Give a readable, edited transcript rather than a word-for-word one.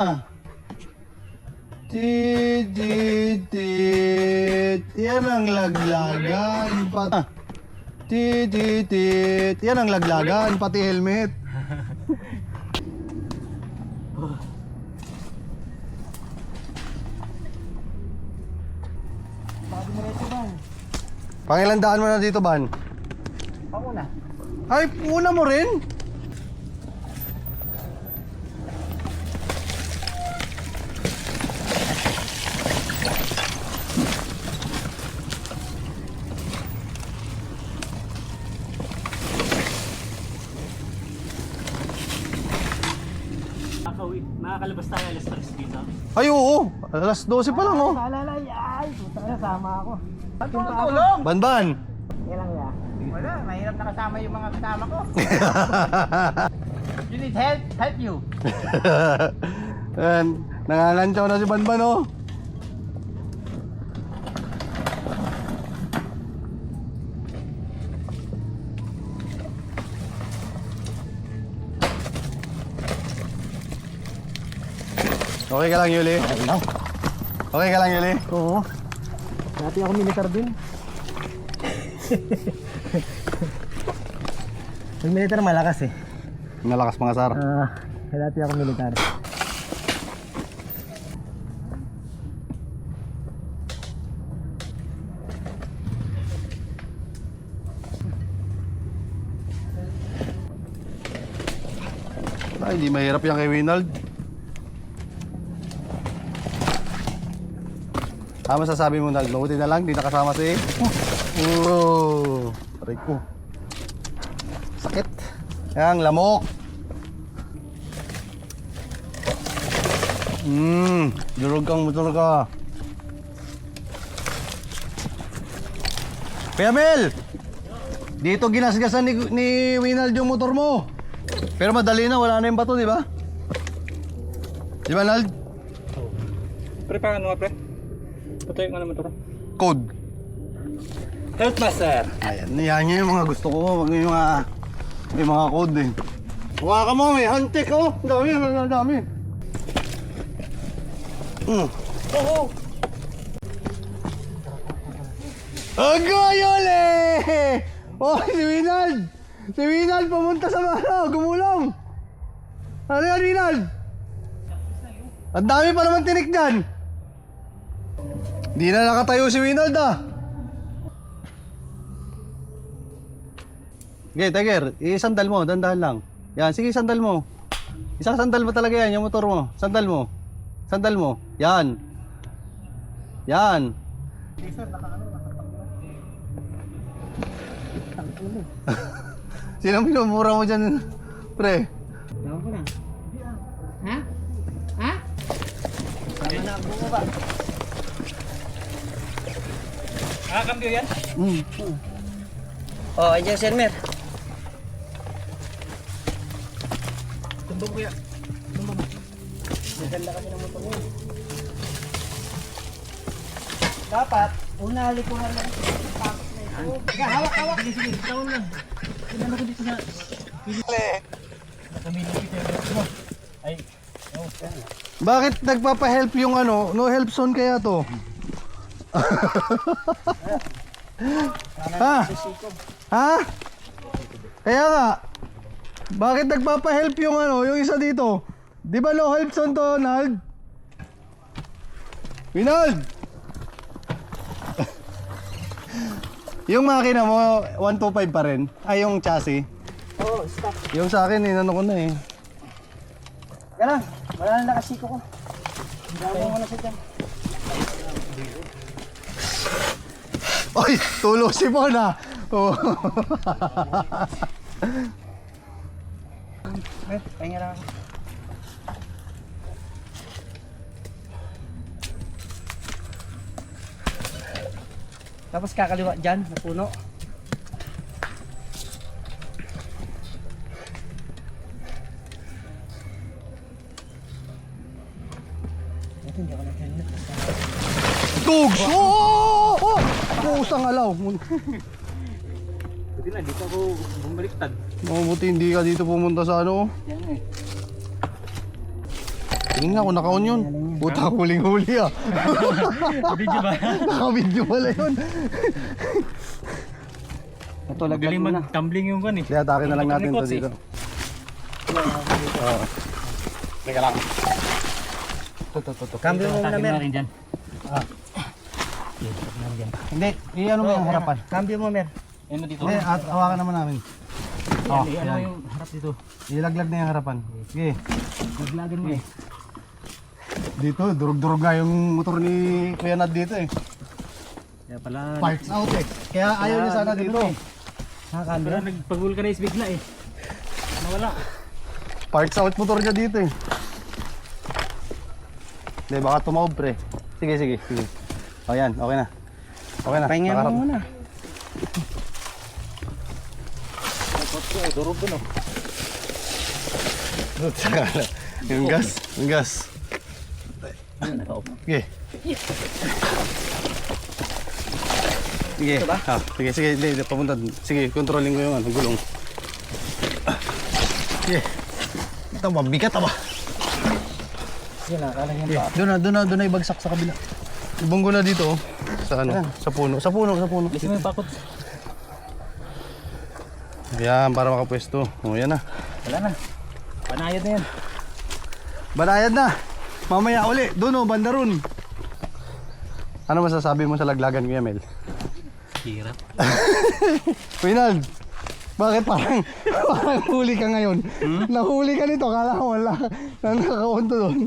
Yan ang laglagan. Yan ang laglagan, pati helmet. Pangilan daan mo na dito, Ban? Panguna. Ay, una mo rin? Nakakalabas tayo alas 3 dito. Ay, oo. Alas 12 pa lang, oh. Alalay, ay, puta na, sama ako. Tulong! Ban. Yan lang ya. Wala, mahirap na kasama yung mga kasama ko. You need help? Help you. Ayan, nanganganchaw na si Banban, oh. Okay ka lang, Yuli? Okay lang. Okay ka lang, Yuli? Oo. Dati ako militar din. Yung militar malakas eh. Malakas mga sar. Dati ako militar. Ay, hindi mahirap yan kay Winald. Ano masasabi mo, Nald? Mabuti na lang, di nakasama si... Oh, aray ko. Sakit. Yan, lamok. Durog kang motor ka. Kuya Mel! Dito ginasgasan ni Winald yung motor mo. Pero madali na, wala na yung bato, di ba? Di ba, Nald? Pre, paano nga pre? Ito yung ano motor. Code. Health Master. Ayan, yan yung mga gusto ko. May mga code eh. Huwag ka mo, may handtik oh. Ang dami. Oo. Agoy ulit! Oh, si Winald! Si Winald pumunta sa ano, gumulong! Ano yan, Winald? Ang dami pa naman tinik dyan! Di na nakatayo si Winald ah! Okay, Tiger, isandal mo, dandahan lang. Yan, sige, sandal mo. Isang sandal mo talaga yan, yung motor mo. Sandal mo. Sandal mo. Yan. Yan. Sinong minumura mo dyan, pre? Tama ko na. Ha? Ha? Tama na, bunga ba? Nakakambyo yan? Oh, ayan Sir Mer. Tumbong kuya. Maganda kasi ng motor mo. Dapat, unali ko na lang. Tapos na ito. Sige, hawak. Sige, taon lang. Kinala ko dito sa... Ay. Bakit nagpapa-help yung ano? No help zone kaya to? Ha? Ha? Kaya nga. Bakit nagpapa-help yung ano, yung isa dito? Di ba no help zone to, Nald? Winald! Yung makina mo, 125 pa rin? Ay, yung chassis? Oo, stop. Yung sa akin, inano ko na eh. Kaya lang, wala na nakasiko ko. Hindi mo na siya dyan. Oy, tulo si Bon ah. Oh. Pahinga lang ako. Tapos kakaliwa dyan, na puno. Ito hindi ako nag-helmet. Tugs! Oh! Pusang alaw. Buti na, dito ako bumaliktad. Mabuti hindi ka dito pumunta sa ano. Yan eh. Tingin nga kung naka-on yun. Puta, huling-huli ah. Video ba? Naka-video pala yun. Ito, laglag Galing mo na. mag-tumbling yung kan eh. Kaya atake na lang natin to Records eh. dito. Teka lang. Ito. Cambio mo muna, Mer. Dyan. Hindi, i-ano mo yung harapan. Cambio mo, Mer. Ano dito? Hindi, hawakan naman namin. Oh, ano yung harap dito? Ilaglag na yung harapan. Sige. Laglagan mo eh. Dito, durog-durog nga yung motor ni Kuya Nad dito eh. Kaya pala. Parts out eh. Kaya ayaw niya sana dito. Pero nagpag-vulcanize bigla eh. Nawala. Parts out motor niya dito eh. Hindi, baka tumawag pre. Sige. O yan, okay na. Okay na. Pahinga Nakaharap. mo muna. Durog dun oh. Yung gas. Sige. Sige. Sige, papunta. Sige, controlling ko yung ano, gulong. Sige. Ito, mabigat ba? Yan na, kala niya pa. Doon na ibagsak sa kabila. Ibang na dito oh. Sa ano? Sa puno. Listen mo yung pakot. Yan, para makapwesto. O, yan na. Wala na. Panayad na yan. Banayad na. Mamaya uli. Doon oh, banda ron. Ano masasabi mo sa laglagan, Kuya Mel? Hirap. Winald, bakit parang huli ka ngayon? Nahuli ka nito, kala ko wala. Nakakaunto doon.